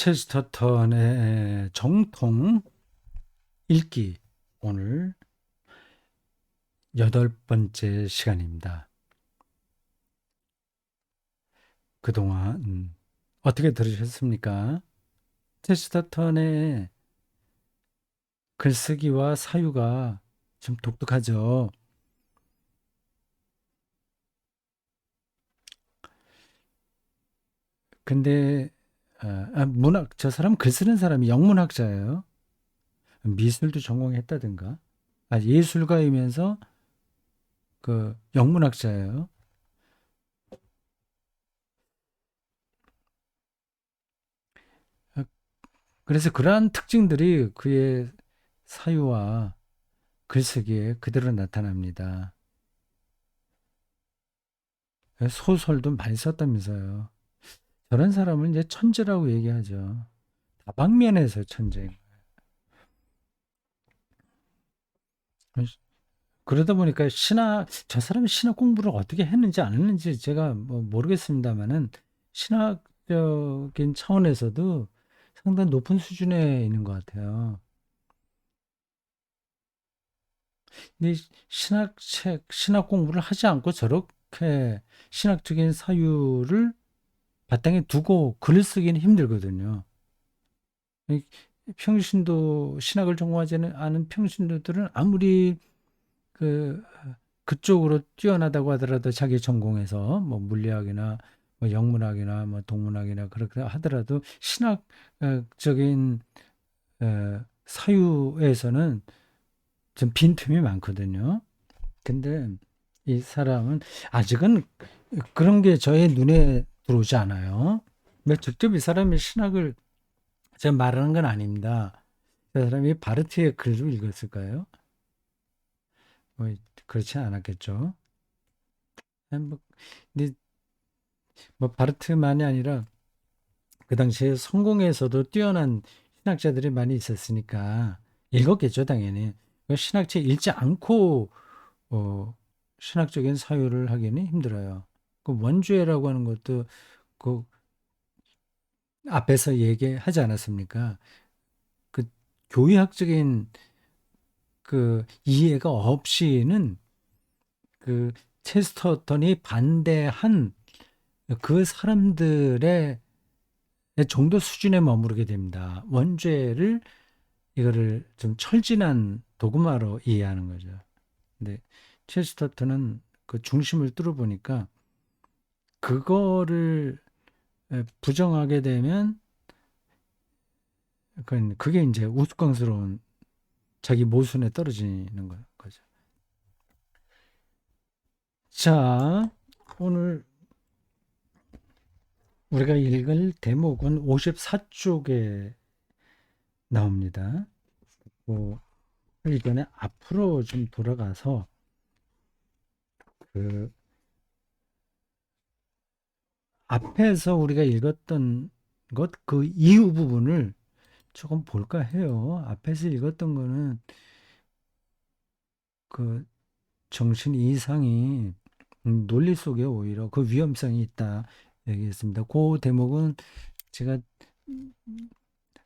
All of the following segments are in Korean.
체스터턴의 정통 읽기 오늘 8번째 시간입니다. 그동안 어떻게 들으셨습니까? 체스터턴의 글쓰기와 사유가 좀 독특하죠. 근데 저 사람 글 쓰는 사람이 영문학자예요. 미술도 전공했다든가. 예술가이면서 그 영문학자예요. 아, 그래서 그러한 특징들이 그의 사유와 글쓰기에 그대로 나타납니다. 소설도 많이 썼다면서요. 저런 사람을 이제 천재라고 얘기하죠. 다방면에서 천재. 그러다 보니까 저 사람이 신학 공부를 어떻게 했는지 안 했는지 제가 뭐 모르겠습니다만은 신학적인 차원에서도 상당히 높은 수준에 있는 것 같아요. 근데 신학 공부를 하지 않고 저렇게 신학적인 사유를 바탕에 두고 글을 쓰기는 힘들거든요. 이 평신도 신학을 전공하지 않은 평신도들은 아무리 그 그쪽으로 뛰어나다고 하더라도 자기 전공에서 뭐 물리학이나 뭐 영문학이나 뭐 동문학이나 그렇게 하더라도 신학적인 사유에서는 좀 빈틈이 많거든요. 근데 이 사람은 아직은 그런 게 저의 눈에 들어오지 않아요. 뭐 직접 이 사람이 신학을 제가 말하는 건 아닙니다. 그 사람이 바르트의 글을 읽었을까요? 뭐 그렇지 않았겠죠. 뭐, 근데 뭐 바르트만이 아니라 그 당시에 성공에서도 뛰어난 신학자들이 많이 있었으니까 읽었겠죠, 당연히. 그 신학책 읽지 않고 어, 신학적인 사유를 하기는 힘들어요. 그 원주애라고 하는 것도 그 앞에서 얘기하지 않았습니까? 그 교의학적인 그 이해가 없이는 그 체스터턴이 반대한 그 사람들의 정도 수준에 머무르게 됩니다. 원죄를 이거를 좀 철진한 도구마로 이해하는 거죠. 근데 체스터턴은 그 중심을 뚫어보니까 그거를 부정하게 되면 그게 이제 우스꽝스러운 자기 모순에 떨어지는 거죠. 자, 오늘 우리가 읽을 대목은 54쪽에 나옵니다. 뭐 이번에 앞으로 좀 돌아가서 그 앞에서 우리가 읽었던 것 그 이후 부분을 조금 볼까 해요. 앞에서 읽었던 거는 그 정신 이상이 논리 속에 오히려 그 위험성이 있다 얘기했습니다. 그 대목은 제가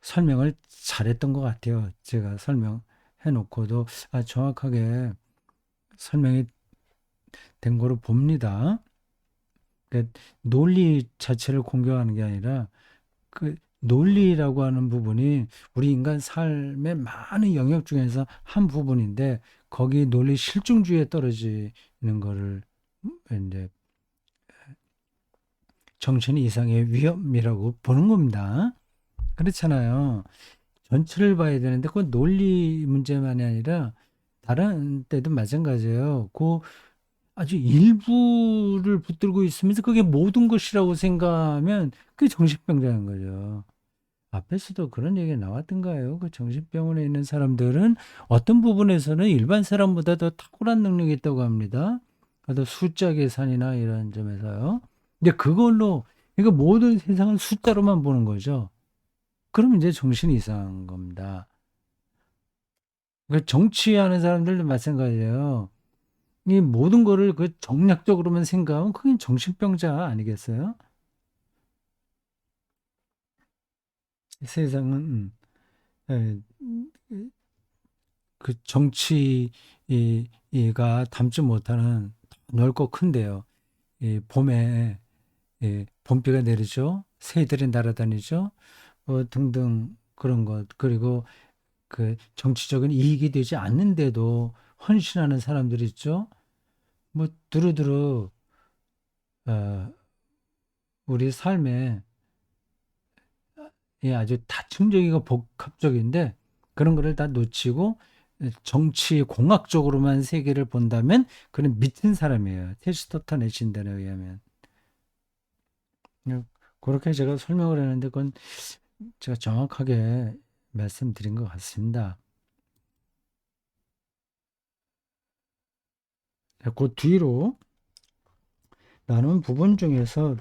설명을 잘했던 것 같아요. 제가 설명해 놓고도 정확하게 설명이 된 거로 봅니다. 그러니까 논리 자체를 공격하는 게 아니라 그 논리라고 하는 부분이 우리 인간 삶의 많은 영역 중에서 한 부분인데 거기 논리 실증주의에 떨어지는 거를 이제 정신 이상의 위험이라고 보는 겁니다. 그렇잖아요. 전체를 봐야 되는데 그건 논리 문제만이 아니라 다른 때도 마찬가지예요. 그 아주 일부를 붙들고 있으면서 그게 모든 것이라고 생각하면 그게 정신병자인 거죠. 앞에서도 그런 얘기가 나왔던가요? 그 정신병원에 있는 사람들은 어떤 부분에서는 일반 사람보다 더 탁월한 능력이 있다고 합니다. 또 숫자 계산이나 이런 점에서요. 근데 그걸로 그러니까 모든 세상을 숫자로만 보는 거죠. 그러면 이제 정신이 이상한 겁니다. 그 정치하는 사람들도 마찬가지예요. 이 모든 거를 그 정략적으로만 생각하면 그게 정신병자 아니겠어요? 세상은 에, 그 정치가 담지 못하는 넓고 큰데요. 이 봄에 봄비가 내리죠. 새들이 날아다니죠. 등등 그런 것. 그리고 그 정치적인 이익이 되지 않는데도 헌신하는 사람들이 있죠. 뭐 두루두루 어, 우리 삶에 아주 다층적이고 복합적인데 그런 거를 다 놓치고 정치 공학적으로만 세계를 본다면 그는 미친 사람이에요. 테스토스탄의 진단에 의하면. 그렇게 제가 설명을 했는데 그건 제가 정확하게 말씀드린 것 같습니다. 그 뒤로 나눈 부분 중에서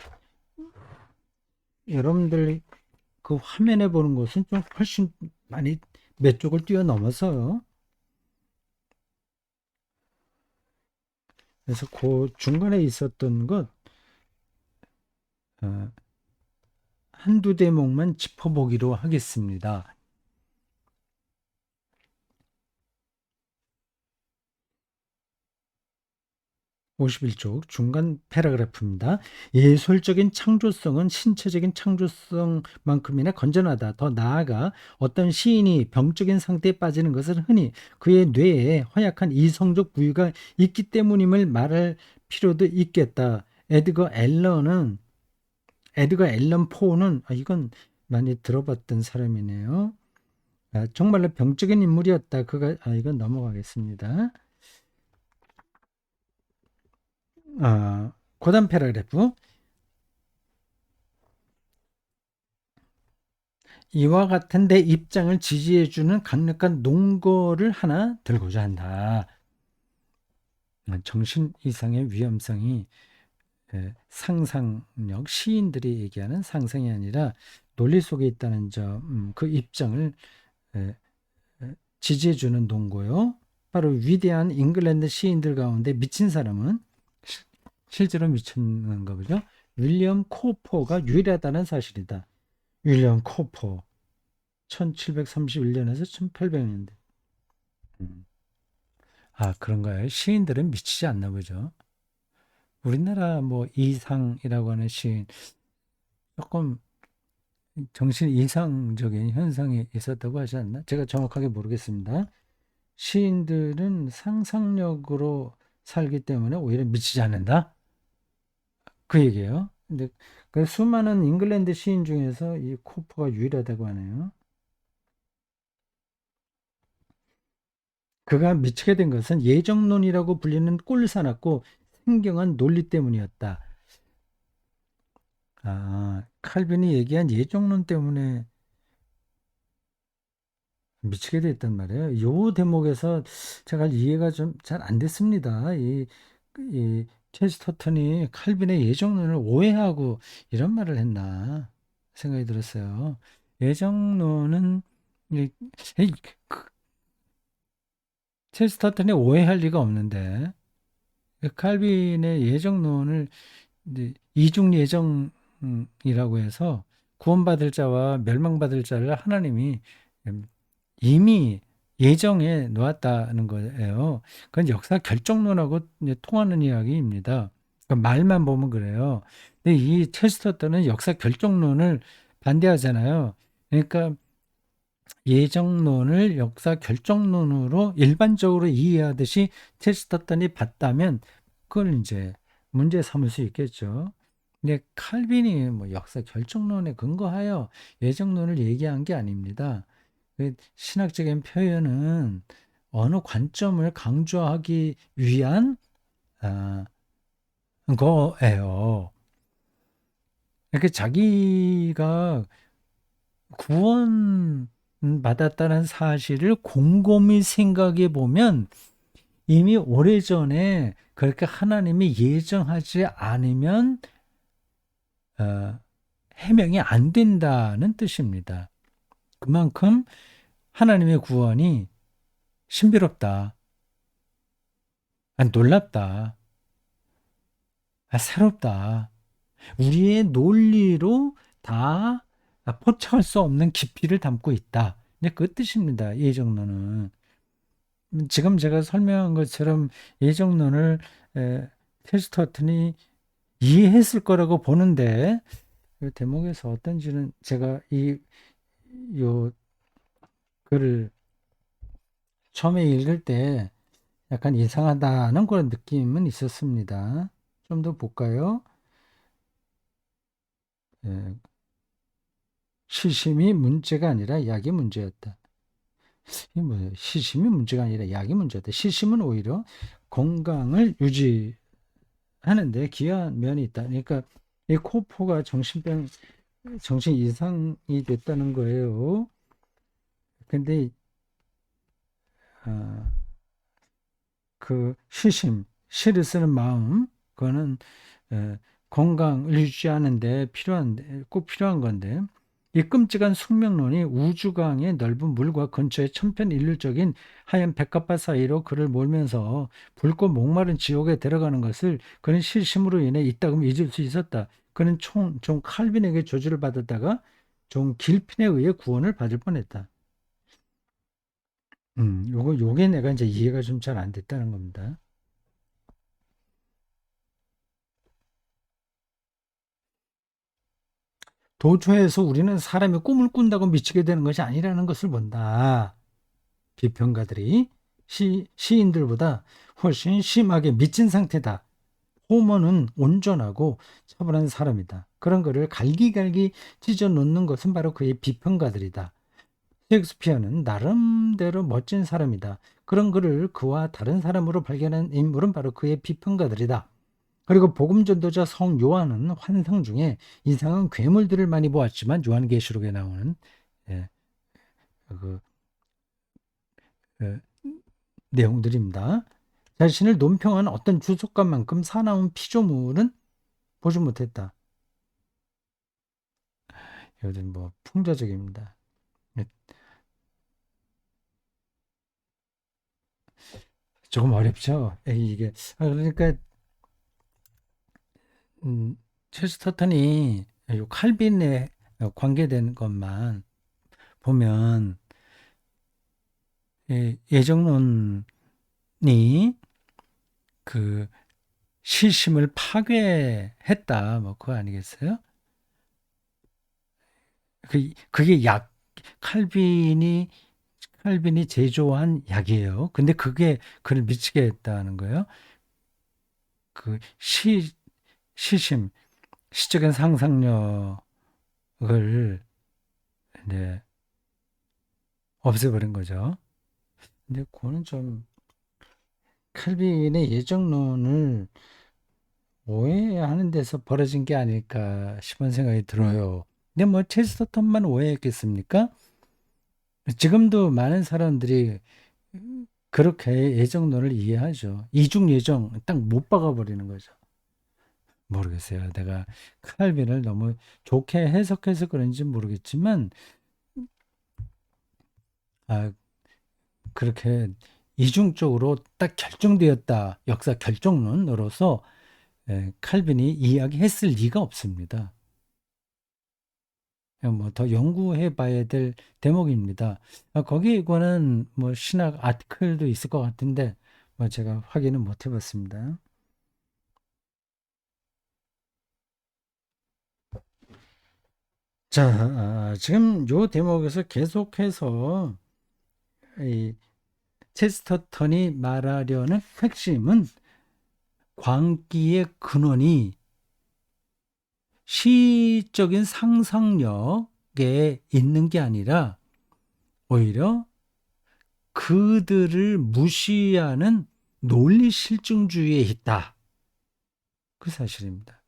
여러분들 그 화면에 보는 것은 좀 훨씬 많이 몇 쪽을 뛰어넘어서요. 그래서 그 중간에 있었던 것 어, 한두 대목만 짚어보기로 하겠습니다. 51쪽 중간 패러그래프입니다. 예술적인 창조성은 신체적인 창조성만큼이나 건전하다. 더 나아가 어떤 시인이 병적인 상태에 빠지는 것은 흔히 그의 뇌에 허약한 이성적 부위가 있기 때문임을 말할 필요도 있겠다. 에드거 앨런 포는 이건 많이 들어봤던 사람이네요. 정말로 병적인 인물이었다. 이건 넘어가겠습니다. 고단 패러그래프. 이와 같은 데 입장을 지지해주는 강력한 논거를 하나 들고자 한다. 정신 이상의 위험성이 상상력, 시인들이 얘기하는 상상이 아니라 논리 속에 있다는 점, 그 입장을 지지해주는 논거요. 바로 위대한 잉글랜드 시인들 가운데 미친 사람은 실제로 미쳤는가 보죠. 윌리엄 코퍼가 유일하다는 사실이다. 윌리엄 코퍼 1731년에서 1800년대. 그런가요? 시인들은 미치지 않나 보죠. 우리나라 뭐 이상이라고 하는 시인 조금 정신 이상적인 현상이 있었다고 하지 않나? 제가 정확하게 모르겠습니다. 시인들은 상상력으로 살기 때문에 오히려 미치지 않는다? 그 얘기예요. 근데 그 수많은 잉글랜드 시인 중에서 이 코퍼가 유일하다고 하네요. 그가 미치게 된 것은 예정론이라고 불리는 꼴사납고 생경한 논리 때문이었다. 칼빈이 얘기한 예정론 때문에 미치게 됐단 말이에요. 요 대목에서 제가 이해가 좀 잘 안 됐습니다. 이 체스터턴이 칼빈의 예정론을 오해하고 이런 말을 했나 생각이 들었어요. 예정론은 이, 이, 그 체스터턴이 오해할 리가 없는데 칼빈의 예정론을 이제 이중 예정이라고 해서 구원받을 자와 멸망받을 자를 하나님이 이미 예정해 놓았다는 거예요. 그건 역사 결정론하고 이제 통하는 이야기입니다. 그러니까 말만 보면 그래요. 근데 이 체스터턴은 역사 결정론을 반대하잖아요. 그러니까 예정론을 역사 결정론으로 일반적으로 이해하듯이 체스터턴이 봤다면 그걸 이제 문제 삼을 수 있겠죠. 근데 칼빈이 뭐 역사 결정론에 근거하여 예정론을 얘기한 게 아닙니다. 신학적인 표현은 어느 관점을 강조하기 위한 아, 거예요. 이렇게 자기가 구원 받았다는 사실을 곰곰이 생각해 보면 이미 오래전에 그렇게 하나님이 예정하지 않으면 해명이 안 된다는 뜻입니다. 그만큼 하나님의 구원이 신비롭다, 놀랍다, 새롭다. 우리의 논리로 다 포착할 수 없는 깊이를 담고 있다. 이제 그 뜻입니다. 예정론은. 지금 제가 설명한 것처럼 예정론을 체스터턴이 이해했을 거라고 보는데 이 대목에서 어떤지는 제가 요 글을 처음에 읽을 때 약간 이상하다는 그런 느낌은 있었습니다. 좀 더 볼까요? 예, 시심이 문제가 아니라 약이 문제였다. 이 뭐예요? 시심이 문제가 아니라 약이 문제였다. 시심은 오히려 건강을 유지하는데 기여한 면이 있다. 그러니까 이 코포가 정신 이상이 됐다는 거예요. 근데 어, 그 시를 쓰는 마음, 그거는 건강을 유지하는데 꼭 필요한 건데, 이 끔찍한 숙명론이 우주강의 넓은 물과 근처의 천편일률적인 하얀 백합화 사이로 그를 몰면서 붉고 목마른 지옥에 데려가는 것을 그는 실심으로 인해 이따금 잊을 수 있었다. 그는 종 칼빈에게 저주를 받았다가 종 길핀에 의해 구원을 받을 뻔했다. 요게 내가 이제 이해가 좀 잘 안 됐다는 겁니다. 도처에서 우리는 사람이 꿈을 꾼다고 미치게 되는 것이 아니라는 것을 본다. 비평가들이 시인들보다 훨씬 심하게 미친 상태다. 호모는 온전하고 차분한 사람이다. 그런 것을 갈기갈기 찢어 놓는 것은 바로 그의 비평가들이다. 셰익스피어는 나름대로 멋진 사람이다. 그런 그를 그와 다른 사람으로 발견한 인물은 바로 그의 비평가들이다. 그리고 복음 전도자 성 요한은 환상 중에 이상한 괴물들을 많이 보았지만 요한계시록에 나오는 예, 그 예, 내용들입니다. 자신을 논평한 어떤 주석관만큼 사나운 피조물은 보지 못했다. 이것은 뭐 풍자적입니다. 예, 조금 어렵죠. 이게 그러니까 체스터턴이 요 칼빈에 관계된 것만 보면 예정론이 그 시심을 파괴했다. 뭐 그거 아니겠어요? 그게 칼빈이 제조한 약이에요. 근데 그게 그를 미치게 했다는 거예요. 그 시심, 시적인 상상력을 네, 없애버린 거죠. 근데 그거는 좀 칼빈의 예정론을 오해하는 데서 벌어진 게 아닐까 싶은 생각이 들어요. 근데 뭐 체스터턴만 오해했겠습니까? 지금도 많은 사람들이 그렇게 예정론을 이해하죠. 이중 예정 딱 못 박아버리는 거죠. 모르겠어요. 내가 칼빈을 너무 좋게 해석해서 그런지 모르겠지만 아, 그렇게 이중적으로 딱 결정되었다. 역사 결정론으로서 칼빈이 이야기했을 리가 없습니다. 뭐 더 연구해 봐야 될 대목입니다. 거기에 관한 뭐 신학 아티클도 있을 것 같은데 뭐 제가 확인은 못 해봤습니다. 자, 지금 요 대목에서 계속해서 이 체스터턴이 말하려는 핵심은 광기의 근원이 시적인 상상력에 있는 게 아니라 오히려 그들을 무시하는 논리 실증주의에 있다. 그 사실입니다.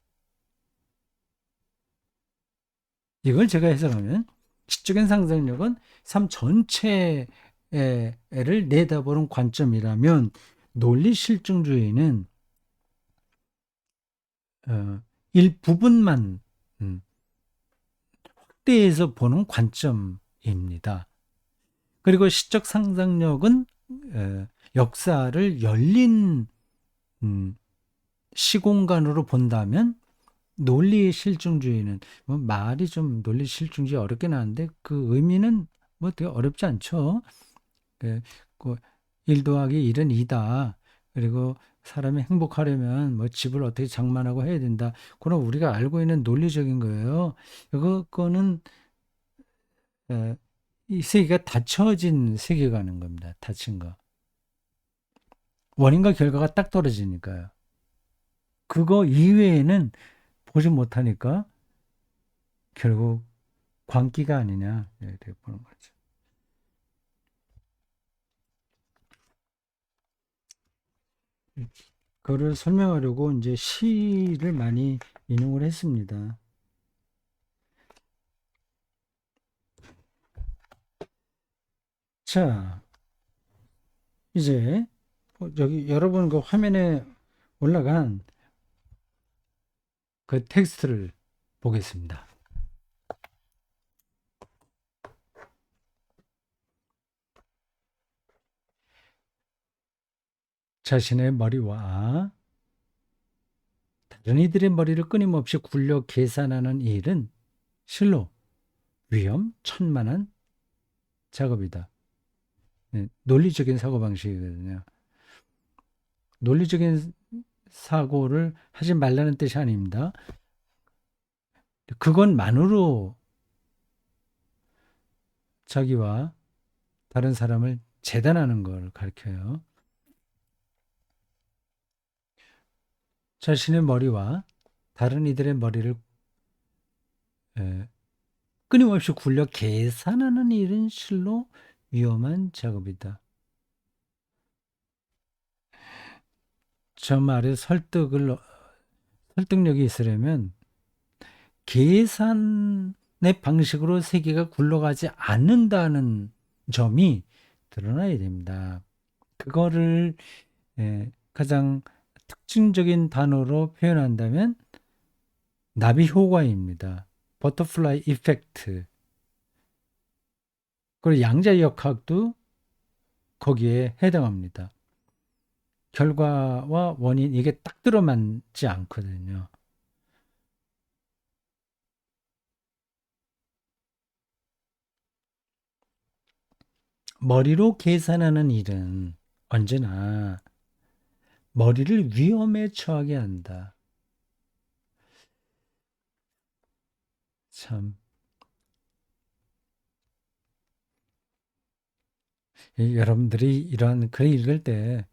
이걸 제가 해석하면 시적인 상상력은 삶 전체를 내다보는 관점이라면 논리 실증주의는 일부분만 확대해서 보는 관점입니다. 그리고 시적 상상력은 역사를 열린 시공간으로 본다면 논리 실증주의는 뭐 말이 좀 논리 실증주의 어렵게 나왔는데 그 의미는 뭐 되게 어렵지 않죠. 그, 그 1 더하기 1은 2다. 그리고 사람이 행복하려면 뭐 집을 어떻게 장만하고 해야 된다. 그런 우리가 알고 있는 논리적인 거예요. 그거는 어, 이 세계가 닫혀진 세계관인 겁니다. 닫힌 거. 원인과 결과가 딱 떨어지니까요. 그거 이외에는 보지 못하니까 결국 광기가 아니냐 이렇게 보는 거죠. 그거를 설명하려고 이제 시를 많이 인용을 했습니다. 자, 이제 여기 여러분 그 화면에 올라간 그 텍스트를 보겠습니다. 자신의 머리와 다른 이들의 머리를 끊임없이 굴려 계산하는 일은 실로 위험천만한 작업이다. 네, 논리적인 사고방식이거든요. 논리적인 사고를 하지 말라는 뜻이 아닙니다. 그것만으로 자기와 다른 사람을 재단하는 걸 가르쳐요. 자신의 머리와 다른 이들의 머리를 끊임없이 굴려 계산하는 일은 실로 위험한 작업이다. 저 말에 설득력이 있으려면 계산의 방식으로 세계가 굴러가지 않는다는 점이 드러나야 됩니다. 그거를 가장 특징적인 단어로 표현한다면 나비 효과입니다. 버터플라이 이펙트. 그리고 양자역학도 거기에 해당합니다. 결과와 원인 이게 딱 들어맞지 않거든요. 머리로 계산하는 일은 언제나 머리를 위험에 처하게 한다. 참, 여러분들이 이런 글 읽을 때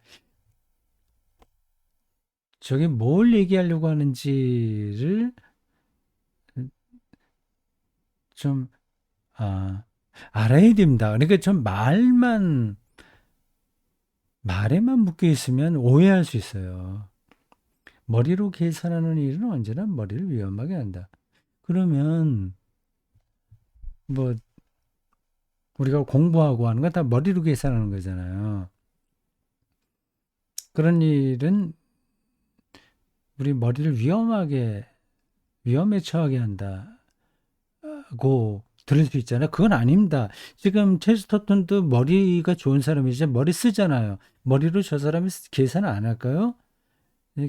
저게 뭘 얘기하려고 하는지를 좀 알아야 됩니다. 그러니까 좀 말에만 묶여 있으면 오해할 수 있어요. 머리로 계산하는 일은 언제나 머리를 위험하게 한다. 그러면 뭐 우리가 공부하고 하는 건 다 머리로 계산하는 거잖아요. 그런 일은 우리 머리를 위험에 처하게 한다고 들을 수 있잖아요. 그건 아닙니다. 지금 체스터턴도 머리가 좋은 사람이지 머리 쓰잖아요. 머리로 저 사람이 계산을 안 할까요?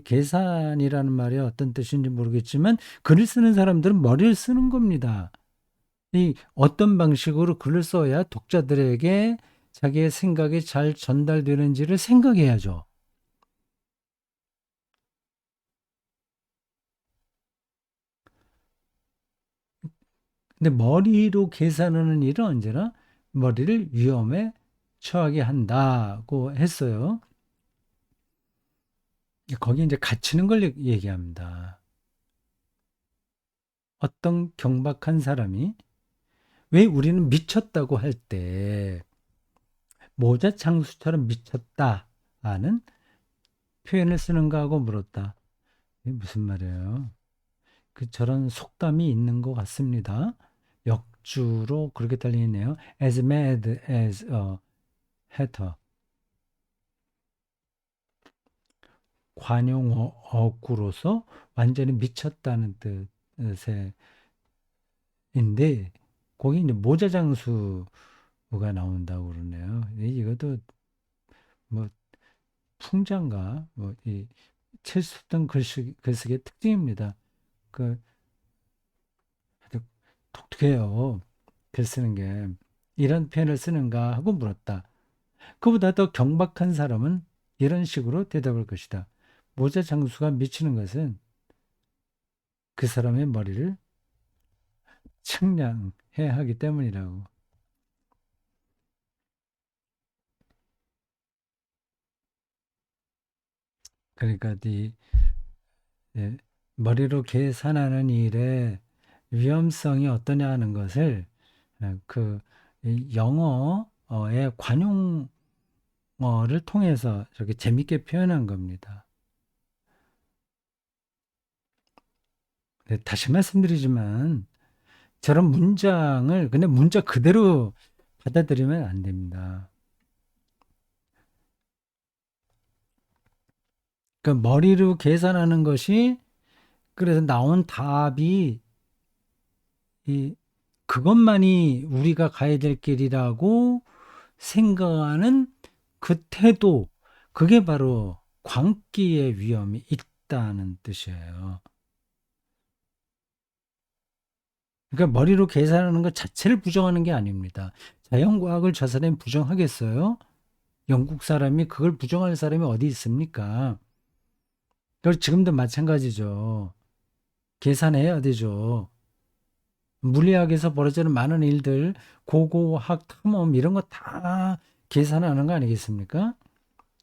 계산이라는 말이 어떤 뜻인지 모르겠지만 글을 쓰는 사람들은 머리를 쓰는 겁니다. 이 어떤 방식으로 글을 써야 독자들에게 자기의 생각이 잘 전달되는지를 생각해야죠. 근데 머리로 계산하는 일은 언제나 머리를 위험에 처하게 한다고 했어요. 거기 이제 갇히는 걸 얘기합니다. 어떤 경박한 사람이 왜 우리는 미쳤다고 할 때 모자 장수처럼 미쳤다라는 표현을 쓰는가 하고 물었다. 이게 무슨 말이에요? 저런 속담이 있는 것 같습니다. 역주로 그렇게 달리네요. As mad as a hatter. 관용어구로서 완전히 미쳤다는 뜻의 인데 거기 이제 모자장수가 나온다고 그러네요. 이것도 뭐 풍자인가 뭐이 체스ton 글쓰기의 특징입니다. 그 아주 독특해요. 글 쓰는 게. 이런 표현을 쓰는가 하고 물었다. 그보다 더 경박한 사람은 이런 식으로 대답할 것이다. 모자 장수가 미치는 것은 그 사람의 머리를 측량해야 하기 때문이라고. 그러니까 예, 머리로 계산하는 일의 위험성이 어떠냐 하는 것을 이 영어의 관용어를 통해서 이렇게 재밌게 표현한 겁니다. 네, 다시 말씀드리지만 저런 문장을 그냥 문자 그대로 받아들이면 안 됩니다. 그 머리로 계산하는 것이 그래서 나온 답이 이 그것만이 우리가 가야 될 길이라고 생각하는 그 태도, 그게 바로 광기의 위험이 있다는 뜻이에요. 그러니까 머리로 계산하는 것 자체를 부정하는 게 아닙니다. 자연과학을 저 사람이 부정하겠어요? 영국 사람이 그걸 부정할 사람이 어디 있습니까? 그리고 지금도 마찬가지죠. 계산해야 되죠. 물리학에서 벌어지는 많은 일들, 고고학 탐험 이런 거 다 계산하는 거 아니겠습니까?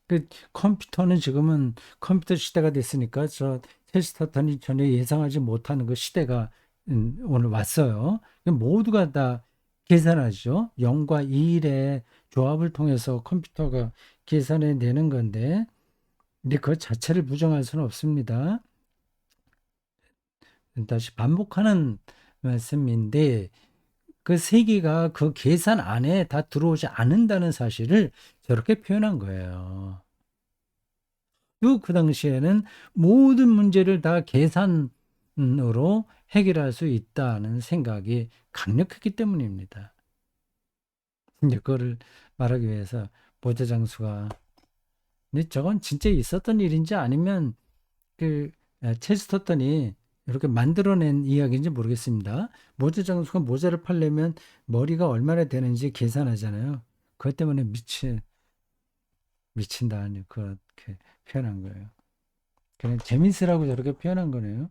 그 컴퓨터는 지금은 컴퓨터 시대가 됐으니까 저 테스터턴이 전혀 예상하지 못하는 그 시대가 오늘 왔어요. 모두가 다 계산하죠. 0과 1의 조합을 통해서 컴퓨터가 계산해 내는 건데, 근데 그 자체를 부정할 수는 없습니다. 다시 반복하는 말씀인데, 그 세계가 그 계산 안에 다 들어오지 않는다는 사실을 저렇게 표현한 거예요. 그 당시에는 모든 문제를 다 계산으로 해결할 수 있다는 생각이 강력했기 때문입니다. 이제 그거를 말하기 위해서 보좌장수가, 근데 저건 진짜 있었던 일인지 아니면 그 체스터턴이 이렇게 만들어낸 이야기인지 모르겠습니다. 모자장수가 모자를 팔려면 머리가 얼마나 되는지 계산하잖아요. 그것 때문에 미친다. 그렇게 표현한 거예요. 그냥 재밌으라고 저렇게 표현한 거네요.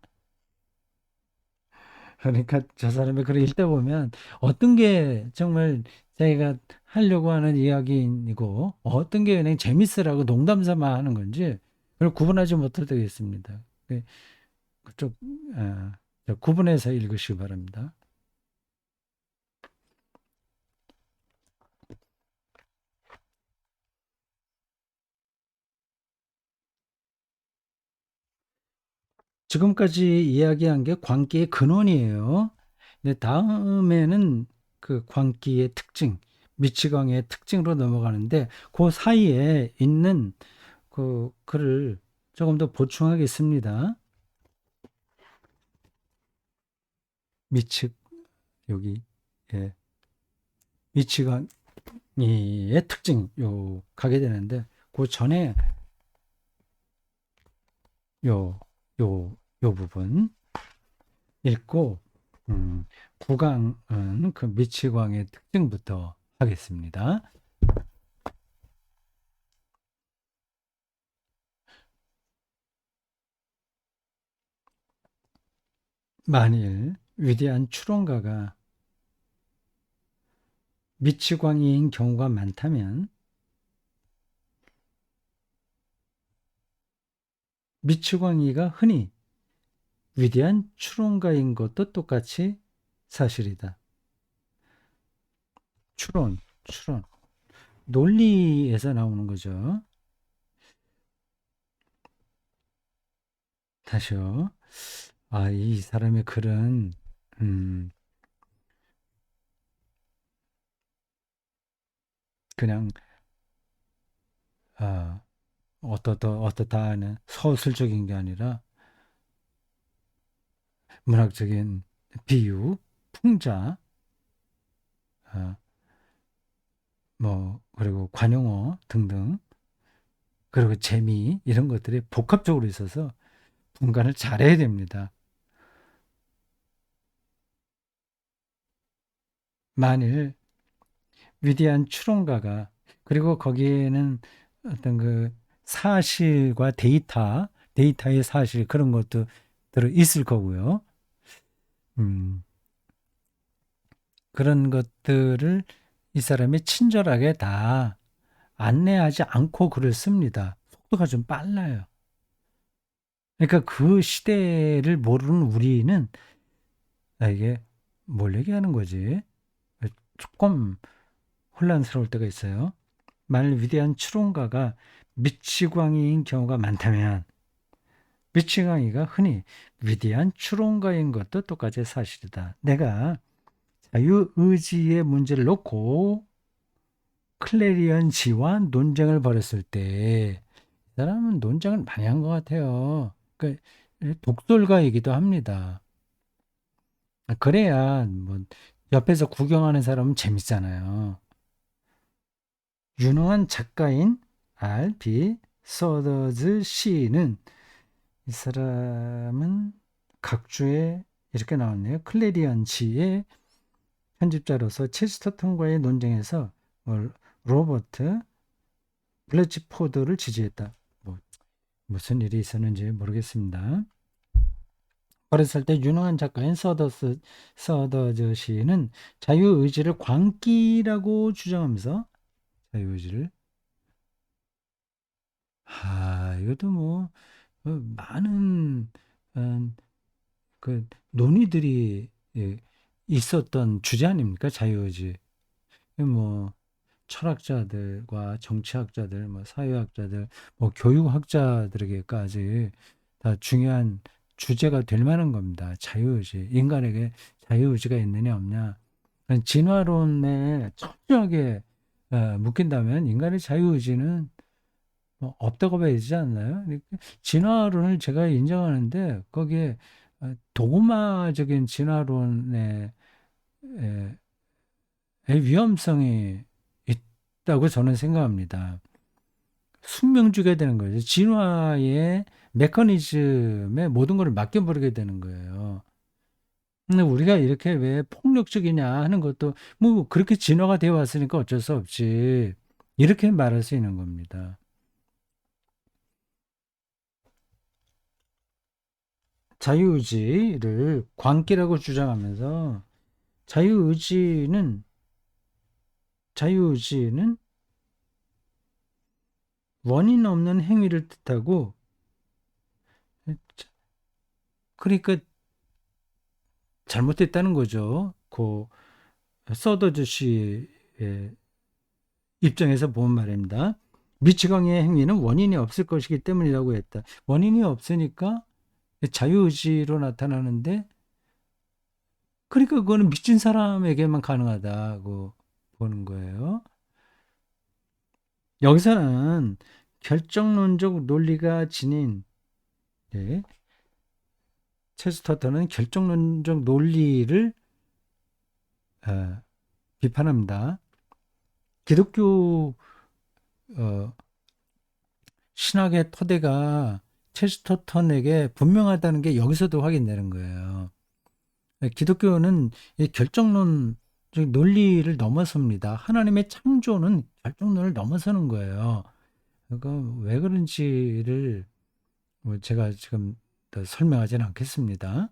그러니까 저 사람이 그걸 읽다 보면 어떤 게 정말 자기가 하려고 하는 이야기이고 어떤 게 그냥 재밌으라고 농담 삼아 하는 건지 그걸 구분하지 못할 때가 있습니다. 그쪽 구분해서 읽으시기 바랍니다. 지금까지 이야기한 게 광기의 근원이에요. 근데 다음에는 그 광기의 특징, 미치광이의 특징으로 넘어가는데 그 사이에 있는 그 글을 조금 더 보충하겠습니다. 미측 여기 예, 미치광이의 특징 요 가게 되는데 그 전에 요 요 부분 읽고 음, 구강은 그 미치광의 특징부터 하겠습니다. 만일 위대한 추론가가 미치광이인 경우가 많다면 미치광이가 흔히 위대한 추론가인 것도 똑같이 사실이다. 추론. 논리에서 나오는 거죠. 다시요. 이 사람의 글은 음, 그냥 아, 어떻다 하는 서술적인 게 아니라 문학적인 비유, 풍자, 아, 그리고 관용어 등등, 그리고 재미, 이런 것들이 복합적으로 있어서 분간을 잘해야 됩니다. 만일 위대한 추론가가, 그리고 거기에는 어떤 그 사실과 데이터의 사실, 그런 것도 들어 있을 거고요. 음, 그런 것들을 이 사람이 친절하게 다 안내하지 않고 글을 씁니다. 속도가 좀 빨라요. 그러니까 그 시대를 모르는 우리는, 이게 뭘 얘기하는 거지? 조금 혼란스러울 때가 있어요. 만일 위대한 추론가가 미치광이인 경우가 많다면, 미치광이가 흔히 위대한 추론가인 것도 똑같이 사실이다. 내가 자유의지의 문제를 놓고 클레리언지와 논쟁을 벌였을 때, 이 사람은 논쟁을 많이 한 것 같아요. 그 독설가이기도 합니다. 그래야 뭐 옆에서 구경하는 사람은 재밌잖아요. 유능한 작가인 R.B. 서더즈 시인은, 이 사람은 각주에 이렇게 나왔네요. 클레리언지의 편집자로서 체스터턴과의 논쟁에서 로버트 블래치포드를 지지했다. 뭐 무슨 일이 있었는지 모르겠습니다. 어렸을 때 유능한 작가인 서더즈 시인은 자유의지를 광기라고 주장하면서, 자유의지를, 이것도 뭐 많은 그 논의들이, 있었던 주제 아닙니까? 자유의지. 뭐 철학자들과 정치학자들, 뭐 사회학자들, 뭐 교육학자들에게까지 다 중요한 주제가 될 만한 겁니다. 자유의지. 인간에게 자유의지가 있느냐 없냐. 진화론에 철저하게 묶인다면 인간의 자유의지는 뭐 없다고 봐야 되지 않나요? 진화론을 제가 인정하는데 거기에 도구마적인 진화론의 위험성이 있다고 저는 생각합니다. 숙명 주게 되는 거죠. 진화의 메커니즘에 모든 걸 맡겨버리게 되는 거예요. 근데 우리가 이렇게 왜 폭력적이냐 하는 것도 뭐 그렇게 진화가 되어 왔으니까 어쩔 수 없지. 이렇게 말할 수 있는 겁니다. 자유의지를 광기라고 주장하면서, 자유의지는 자유의지는 원인 없는 행위를 뜻하고, 그러니까 잘못됐다는 거죠. 그 서더즈 씨의 입장에서 보면 말입니다. 미치광이의 행위는 원인이 없을 것이기 때문이라고 했다. 원인이 없으니까 자유의지로 나타나는데, 그러니까 그거는 미친 사람에게만 가능하다고 보는 거예요. 여기서는 결정론적 논리가 지닌, 예, 체스터턴은 결정론적 논리를 비판합니다. 기독교 어, 신학의 토대가 체스터턴에게 분명하다는 게 여기서도 확인되는 거예요. 기독교는 이 결정론, 즉 논리를 넘어섭니다. 하나님의 창조는 결정론을 넘어서는 거예요. 그러니까 왜 그런지를 뭐 제가 지금 더 설명하지는 않겠습니다.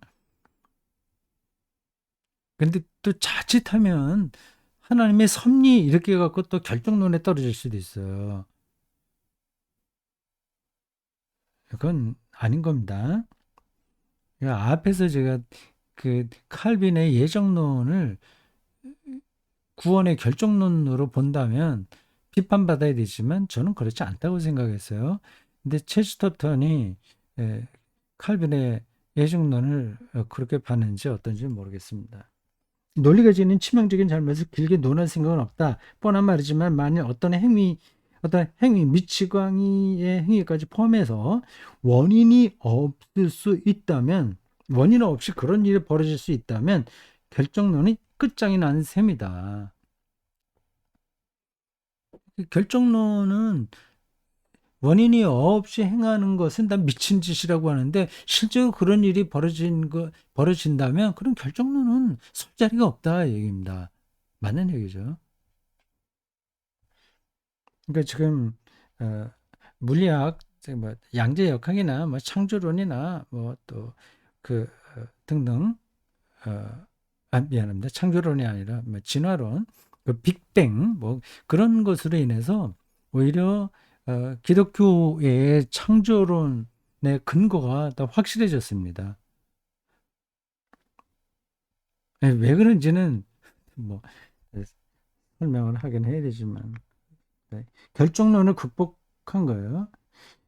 근데 또 자칫하면 하나님의 섭리 이렇게 해갖고 또 결정론에 떨어질 수도 있어요. 그건 아닌 겁니다. 그러니까 앞에서 제가 그 칼빈의 예정론을 구원의 결정론으로 본다면 비판받아야 되지만 저는 그렇지 않다고 생각했어요. 근데 체스터턴이 칼빈의 예정론을 그렇게 봤는지 어떤지 모르겠습니다. 논리가 지닌 치명적인 잘못을 길게 논할 생각은 없다. 뻔한 말이지만 만일 어떤 행위, 미치광이의 행위까지 포함해서 원인이 없을 수 있다면, 원인 없이 그런 일이 벌어질 수 있다면 결정론이 끝장이 나는 셈이다. 결정론은 원인이 없이 행하는 것은 다 미친 짓이라고 하는데, 실제로 그런 일이 벌어진다면 그런 결정론은 설 자리가 없다 얘기입니다. 맞는 얘기죠. 그러니까 지금 물리학, 뭐 양자 역학이나 뭐 창조론이나 뭐 또 그 등등 미안합니다. 창조론이 아니라 뭐 진화론, 그 빅뱅 뭐 그런 것으로 인해서 오히려 기독교의 창조론의 근거가 더 확실해졌습니다. 왜 그런지는 뭐 설명을 하긴 해야 되지만 네. 결정론을 극복한 거예요.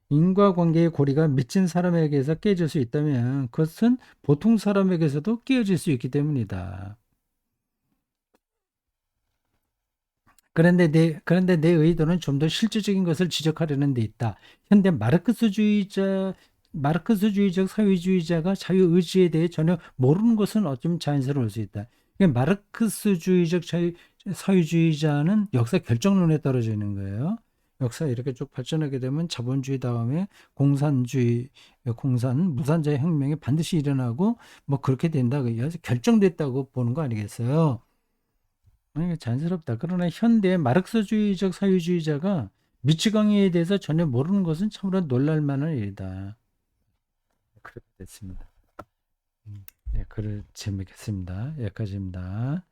인과관계의 고리가 미친 사람에게서 깨질 수 있다면 그것은 보통 사람에게서도 깨어질 수 있기 때문이다. 그런데 내 의도는 좀 더 실질적인 것을 지적하려는 데 있다. 현대 마르크스주의적 사회주의자가 자유의지에 대해 전혀 모르는 것은 어쩌면 자연스러울 수 있다. 그러니까 마르크스주의적 사회주의자는 역사 결정론에 떨어져 있는 거예요. 역사 이렇게 쭉 발전하게 되면 자본주의 다음에 무산자의 혁명이 반드시 일어나고 뭐 그렇게 된다. 결정됐다고 보는 거 아니겠어요? 자연스럽다. 그러나 현대 마르크스주의적 사회주의자가 미치광이에 대해서 전혀 모르는 것은 참으로 놀랄 만한 일이다. 그렇게 됐습니다. 네, 글을 재밌겠습니다. 여기까지입니다.